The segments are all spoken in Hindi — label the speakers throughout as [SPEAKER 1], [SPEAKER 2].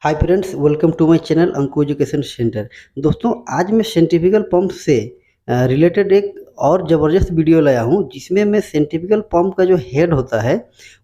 [SPEAKER 1] Hi friends, welcome to my channel Anku education centre. दोस्तों, आज मैं सेंट्रीफ्यूगल पंप से रिलेटेड एक और ज़बरदस्त वीडियो लाया हूं, जिसमें मैं सेंट्रीफ्यूगल पंप का जो हेड होता है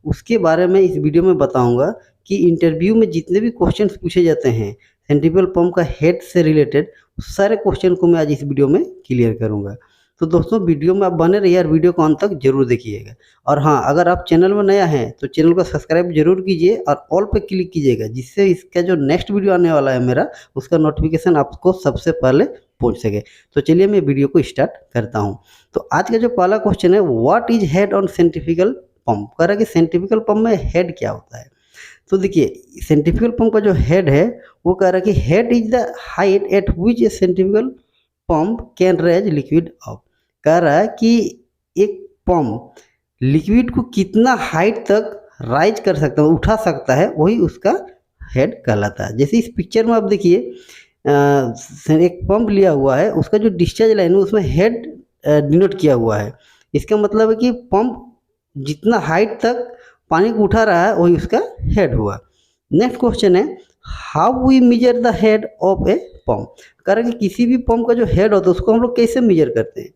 [SPEAKER 1] उसके बारे में इस वीडियो में बताऊंगा कि इंटरव्यू में जितने भी क्वेश्चंस पूछे जाते हैं सेंट्रीफ्यूगल पंप का हेड से रिलेटेड, सारे क्वेश्चन को मैं आज इस वीडियो में क्लियर करूँगा। तो दोस्तों, वीडियो में आप बने रहिए और वीडियो को अंत तक जरूर देखिएगा। और हाँ, अगर आप चैनल में नया हैं तो चैनल को सब्सक्राइब जरूर कीजिए और ऑल पे क्लिक कीजिएगा, जिससे इसका जो नेक्स्ट वीडियो आने वाला है मेरा, उसका नोटिफिकेशन आपको सबसे पहले पहुंच सके। तो चलिए मैं वीडियो को स्टार्ट करता हूं। तो आज का जो पहला क्वेश्चन है, what is head on centrifugal pump. कह रहा है कि सेंट्रीफ्यूगल पंप में हेड क्या होता है। तो देखिए, सेंट्रीफ्यूगल पंप का जो हेड है वो कह रहा है कि head is the height at which a centrifugal pump can raise liquid up. कह रहा है कि एक पंप लिक्विड को कितना हाइट तक राइज कर सकता है, उठा सकता है, वही उसका हेड कहलाता है। जैसे इस पिक्चर में आप देखिए, एक पंप लिया हुआ है, उसका जो डिस्चार्ज लाइन है उसमें हेड डिनोट किया हुआ है। इसका मतलब है कि पंप जितना हाइट तक पानी को उठा रहा है वही उसका हेड हुआ। नेक्स्ट क्वेश्चन है, how we measure the head of a pump. कारण कि किसी भी पंप का जो हेड होता है उसको हम लोग कैसे मेजर करते हैं।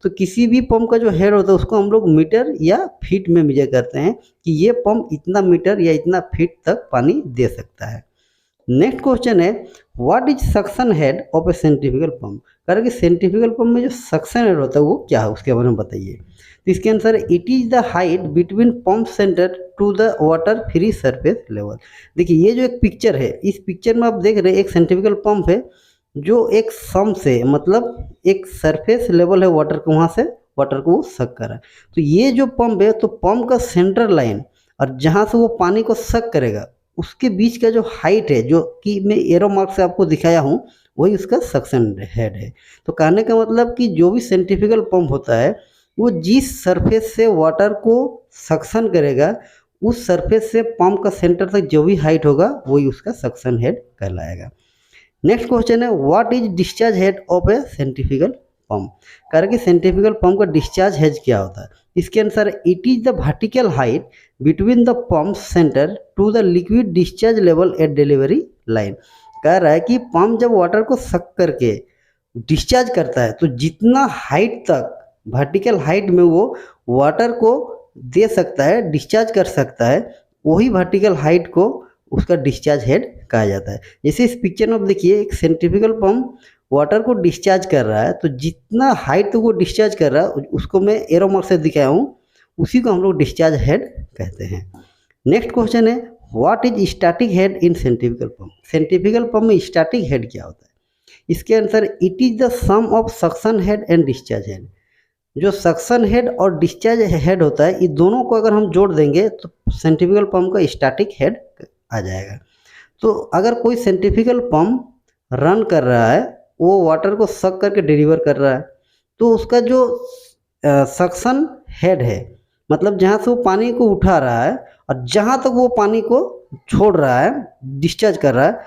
[SPEAKER 1] तो किसी भी पंप का जो हेड होता है उसको हम लोग मीटर या फीट में मेजर करते हैं कि ये पंप इतना मीटर या इतना फीट तक पानी दे सकता है। नेक्स्ट क्वेश्चन है, what is suction head of a centrifugal pump. कारण कि सेंट्रीफ्यूगल पंप में जो सक्शन हेड होता है वो क्या है, उसके बारे में बताइए। तो इसके आंसर है, it is the height between pump centre to the water free surface level. देखिए, ये जो एक पिक्चर है, इस पिक्चर में आप देख रहे हैं एक सेंट्रीफ्यूगल पंप है जो एक सम से, मतलब एक सरफेस लेवल है वाटर को, वहाँ से वाटर को वो सक कर रहा है। तो ये जो पंप है, तो पंप का सेंटर लाइन और जहाँ से वो पानी को सक करेगा उसके बीच का जो हाइट है, जो कि मैं एरो मार्क से आपको दिखाया हूँ, वही उसका सक्शन हेड है। तो कहने का मतलब कि जो भी सेंट्रीफ्यूगल पंप होता है वो जिस सरफेस से वाटर को सक्शन करेगा, उस सरफेस से पंप का सेंटर तक जो भी हाइट होगा वही उसका सक्शन हेड कहलाएगा। नेक्स्ट क्वेश्चन है, what is discharge head of a centrifugal pump. कारण कि सेंट्रीफ्यूगल पंप का डिस्चार्ज हेड क्या होता है। इसके अनुसार, it is the vertical height between the pump centre to the liquid discharge level at delivery line. कह रहा है कि पंप जब वाटर को सक करके डिस्चार्ज करता है तो जितना हाइट तक, वर्टिकल हाइट में वो वाटर को दे सकता है, डिस्चार्ज कर सकता है, वही वर्टिकल हाइट को उसका डिस्चार्ज हेड कहा जाता है। जैसे इस पिक्चर में आप देखिए, एक सेंट्रीफ्यूगल पंप वाटर को डिस्चार्ज कर रहा है, तो जितना हाइट तक वो डिस्चार्ज कर रहा है उसको मैं एरो मार्क से दिखाया हूँ, उसी को हम लोग डिस्चार्ज हेड कहते हैं। नेक्स्ट क्वेश्चन है, what is static head in centrifugal pump. Centrifugal pump में स्टैटिक हेड क्या होता है। इसके answer, it is the sum of suction head and discharge head. जो सक्शन हेड और डिस्चार्ज हेड होता है, ये दोनों को अगर हम जोड़ देंगे तो सेंट्रीफ्यूगल पंप का स्टैटिक हेड आ जाएगा। तो अगर कोई सेंट्रीफ्यूगल पंप रन कर रहा है, वो वाटर को सक करके डिलीवर कर रहा है, तो उसका जो सक्शन हेड है, मतलब जहाँ से वो पानी को उठा रहा है और जहाँ तक वो पानी को छोड़ रहा है, डिस्चार्ज कर रहा है,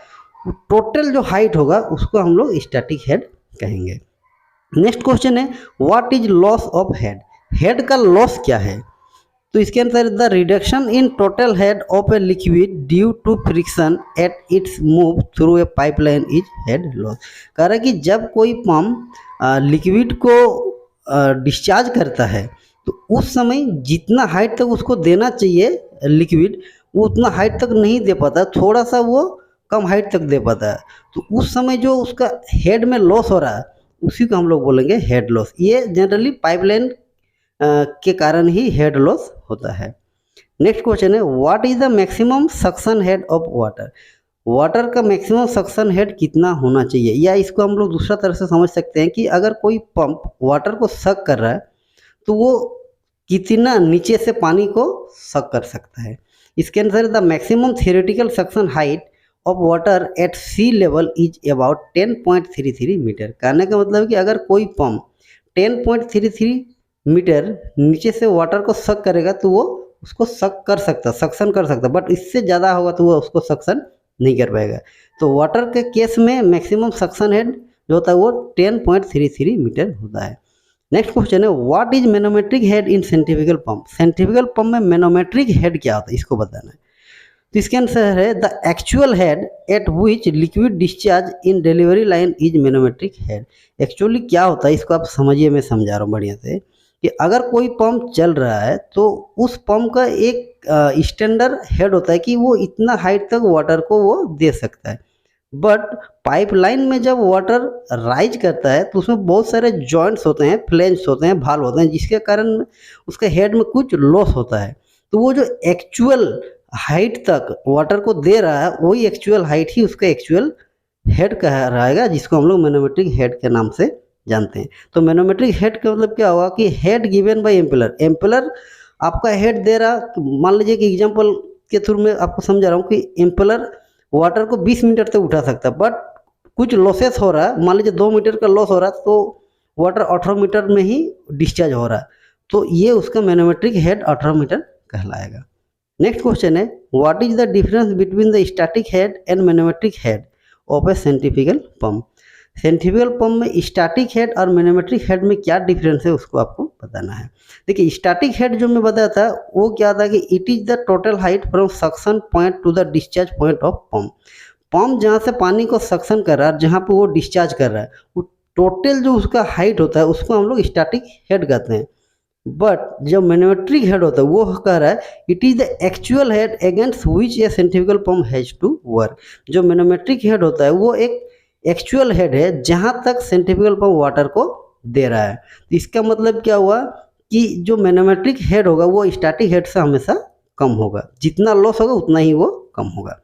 [SPEAKER 1] टोटल जो हाइट होगा उसको हम लोग स्टैटिक हेड कहेंगे। नेक्स्ट क्वेश्चन है, what is loss of head. Head का लॉस क्या है। तो इसके अंदर, the reduction in total head of a liquid due to friction at its move through a pipeline is head loss. कह रहा है कि जब कोई पंप लिक्विड को डिस्चार्ज करता है तो उस समय जितना हाइट तक उसको देना चाहिए लिक्विड, वो उतना हाइट तक नहीं दे पाता, थोड़ा सा वो कम हाइट तक दे पाता है। तो उस समय जो उसका हेड में लॉस हो रहा है उसी को हम लोग बोलेंगे हेड लॉस। ये जनरली पाइपलाइन के कारण ही हेड लॉस होता है। नेक्स्ट क्वेश्चन है, what is the maximum suction head of water. Water का मैक्सिमम सक्शन हेड कितना होना चाहिए, या इसको हम लोग दूसरा तरह से समझ सकते हैं कि अगर कोई पंप वाटर को सक कर रहा है तो वो कितना नीचे से पानी को सक कर सकता है। इसके अंदर, the maximum theoretical suction height of water at sea level is about 10.33 metre. कहने का मतलब कि अगर कोई पंप 10.33 मीटर नीचे से वाटर को सक करेगा तो वो उसको सक कर सकता, सक्शन कर सकता, बट इससे ज़्यादा होगा तो वो उसको सक्शन नहीं कर पाएगा। तो वाटर के केस में मैक्सिमम सक्शन हेड जो होता है वो 10.33 मीटर होता है। नेक्स्ट क्वेश्चन है, what is manometric head in centrifugal pump. Centrifugal pump में मैनोमेट्रिक हेड क्या होता है, इसको बताना है। तो इसके आंसर है the actual head at which liquid discharge in delivery line is manometric head. Actually क्या होता है इसको आप समझिए, मैं समझा रहा हूँ बढ़िया से कि अगर कोई पंप चल रहा है तो उस पंप का एक स्टैंडर्ड हेड होता है कि वो इतना हाइट तक वाटर को वो दे सकता है। बट पाइपलाइन में जब वाटर राइज करता है तो उसमें बहुत सारे जॉइंट्स होते हैं, फ्लेंज होते हैं, भाल होते हैं, जिसके कारण उसके हेड में कुछ लॉस होता है। तो वो जो एक्चुअल हाइट तक वाटर को दे रहा है वही एक्चुअल हाइट ही उसका एक्चुअल हेड कहा रहेगा, जिसको हम लोग मैनोमेट्रिक हेड के नाम से जानते हैं। तो मैनोमेट्रिक हेड का मतलब क्या होगा कि head given by impeller. Impeller आपका हेड दे रहा, मान लीजिए कि एग्जांपल के थ्रू मैं आपको समझा रहा हूँ कि एम्पेलर वाटर को 20 मीटर तक उठा सकता है, बट कुछ लॉसेस हो रहा है, मान लीजिए 2 मीटर का लॉस हो रहा है तो वाटर 18 मीटर में ही डिस्चार्ज हो रहा है, तो ये उसका मैनोमेट्रिक हेड 18 मीटर कहलाएगा। नेक्स्ट क्वेश्चन है what is the difference between the static head and manometric head of a centrifugal pump. Centrifugal pump में स्टैटिक हेड और मैनोमेट्रिक हेड में क्या डिफरेंस है उसको आपको बताना है। देखिए स्टैटिक हेड जो मैं बताया था वो क्या था कि it is the total height from suction point two the discharge point of pump. Pump जहाँ से पानी को सक्शन कर रहा है, जहाँ पे वो डिस्चार्ज कर रहा है, वो टोटल जो उसका हाइट होता है उसको हम लोग स्टैटिक हेड कहते हैं। बट जो मैनोमेट्रिक हेड होता है वो कह रहा है it is the actual head against which a centrifugal pump has to work. जो मैनोमेट्रिक हेड होता है वो एक एक्चुअल हेड है जहाँ तक सेंट्रीफ्यूगल पंप वाटर को दे रहा है। तो इसका मतलब क्या हुआ कि जो मैनोमेट्रिक हेड होगा वो स्टैटिक हेड से हमेशा कम होगा, जितना लॉस होगा उतना ही वो कम होगा।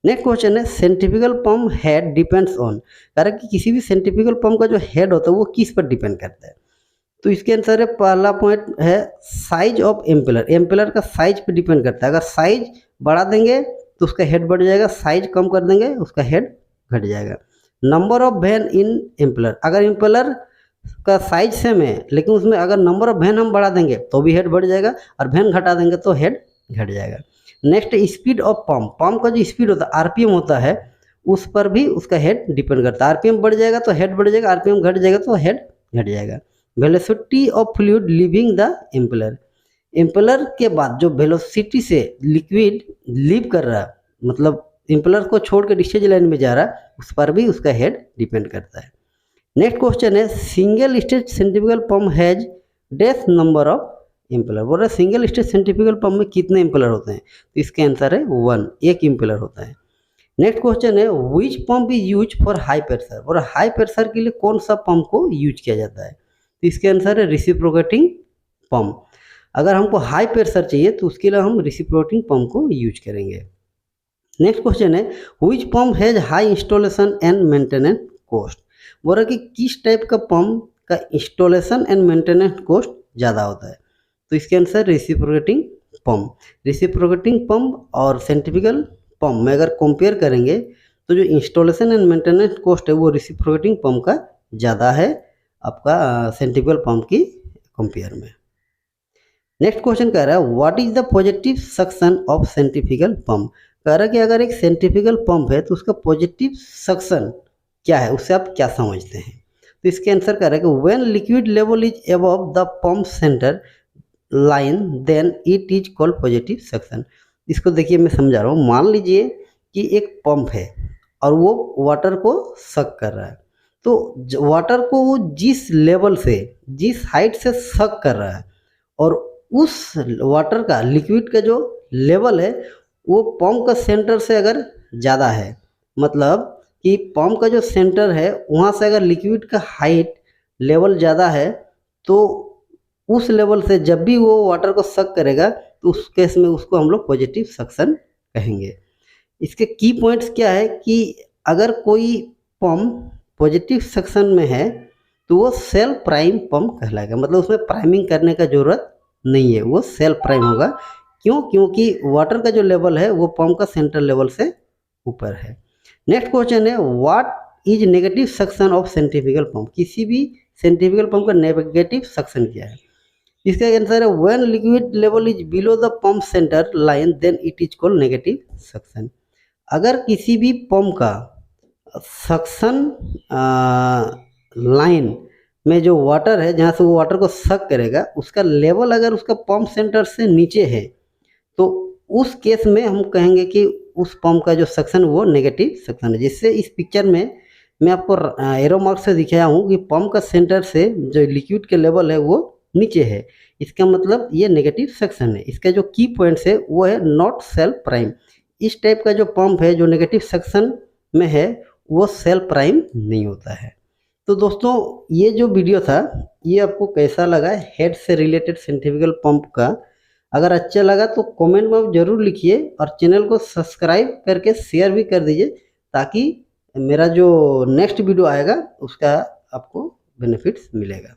[SPEAKER 1] नेक्स्ट क्वेश्चन है centrifugal pump head depends on, कारण कि किसी भी सेंट्रीफ्यूगल पंप का जो हेड होता है वो किस पर डिपेंड करता है। तो इसके आंसर है पहला पॉइंट है साइज ऑफ एम्पेलर। एम्पेलर का साइज पे डिपेंड करता है, अगर साइज बढ़ा देंगे तो उसका हेड बढ़ जाएगा, साइज कम कर देंगे उसका हेड घट जाएगा। Number of van in impeller, अगर एम्पेलर का साइज सेम है लेकिन उसमें अगर नंबर ऑफ वैन हम बढ़ा देंगे तो भी हेड बढ़ जाएगा और वैन घटा देंगे तो हेड घट जाएगा। Next speed of pump, pump का जो स्पीड होता है आरपीएम होता है उस पर भी उसका हेड डिपेंड करता है। आरपीएम बढ़ जाएगा तो हेड बढ़ जाएगा, आरपीएम घट जाएगा तो हेड घट जाएगा। Velocity of fluid leaving the impeller, impeller के बाद जो वेलोसिटी से लिक्विड लीव कर रहा है, मतलब एम्पेलर को छोड़ के डिस्चार्ज लाइन में जा रहा है, उस पर भी उसका हेड डिपेंड करता है। नेक्स्ट क्वेश्चन है single stage centrifugal pump has the number of impeller. बोल रहे सिंगल स्टेज सेंट्रीफ्यूगल पंप में कितने एम्पेलर होते हैं, तो इसका आंसर है 1, एक एम्पेलर होता है। नेक्स्ट क्वेश्चन है which pump is use for high pressure. और हाई प्रेशर के लिए कौन सा पंप को यूज किया जाता है, तो इसके आंसर है रिसिप्रोकेटिंग पंप। अगर हमको हाई प्रेशर चाहिए तो उसके लिए हम रिसिप्रोकेटिंग पंप को यूज करेंगे। नेक्स्ट क्वेश्चन है which pump has high installation and maintenance cost. बोल रहा कि किस टाइप का पंप का इंस्टॉलेशन एंड मेंटेनेंस कॉस्ट ज़्यादा होता है, तो इसके answer reciprocating pump. Reciprocating pump और सेंट्रीफ्यूगल पंप में अगर कंपेयर करेंगे तो जो इंस्टॉलेशन एंड मेंटेनेंस कॉस्ट है वो रेसिप्रोकेटिंग पंप का ज़्यादा है आपका सेंट्रीफ्यूगल पंप की कंपेयर में। नेक्स्ट क्वेश्चन कह रहा है what is the positive suction of centrifugal pump. कह रहा है कि अगर एक सेंट्रीफ्यूगल पंप है तो उसका पॉजिटिव सक्शन क्या है, उससे आप क्या समझते हैं। तो इसके आंसर कह रहा है कि when liquid level is above the pump centre line then it is called positive suction. इसको देखिए मैं समझा रहा हूँ, मान लीजिए कि एक पंप है और वो वाटर को सक कर रहा है, तो वाटर को वो जिस लेवल से, जिस हाइट से सक कर रहा है और उस वाटर का लिक्विड का जो लेवल है वो पंप का सेंटर से अगर ज़्यादा है, मतलब कि पंप का जो सेंटर है वहाँ से अगर लिक्विड का हाइट लेवल ज़्यादा है तो उस लेवल से जब भी वो वाटर को सक करेगा तो उस केस में उसको हम लोग पॉजिटिव सक्शन कहेंगे। इसके की पॉइंट्स क्या है कि अगर कोई पंप पॉजिटिव सक्शन में है तो वो सेल्फ प्राइम पंप कहलाएगा, मतलब उसमें प्राइमिंग करने का ज़रूरत नहीं है, वो सेल्फ प्राइम होगा। क्यों, क्योंकि वाटर का जो लेवल है वो पंप का सेंटर लेवल से ऊपर है। नेक्स्ट क्वेश्चन है what is negative suction of centrifugal pump. किसी भी सेंट्रीफ्यूगल पंप का नेगेटिव सक्शन क्या है, इसका आंसर है when liquid level is below the pump centre line then it is called negative suction. अगर किसी भी पंप का सक्शन लाइन में जो वाटर है जहाँ से वो वाटर को सक करेगा उसका लेवल अगर उसका पंप सेंटर से नीचे है तो उस केस में हम कहेंगे कि उस पंप का जो सक्शन वो नेगेटिव सक्शन है। जिससे इस पिक्चर में मैं आपको एरो मार्क से दिखाया हूँ कि पंप का सेंटर से जो लिक्विड के लेवल है वो नीचे है, इसका मतलब ये नेगेटिव सक्शन है। इसका जो की पॉइंट्स है वो है नॉट सेल्फ प्राइम। इस टाइप का जो पंप है जो नेगेटिव सक्शन में है वो सेल्फ प्राइम नहीं होता है। तो दोस्तों ये जो वीडियो था ये आपको कैसा लगा हेड से रिलेटेड सेंट्रीफ्यूगल पंप का? अगर अच्छा लगा तो कमेंट में ज़रूर लिखिए और चैनल को सब्सक्राइब करके शेयर भी कर दीजिए, ताकि मेरा जो नेक्स्ट वीडियो आएगा उसका आपको बेनिफिट्स मिलेगा।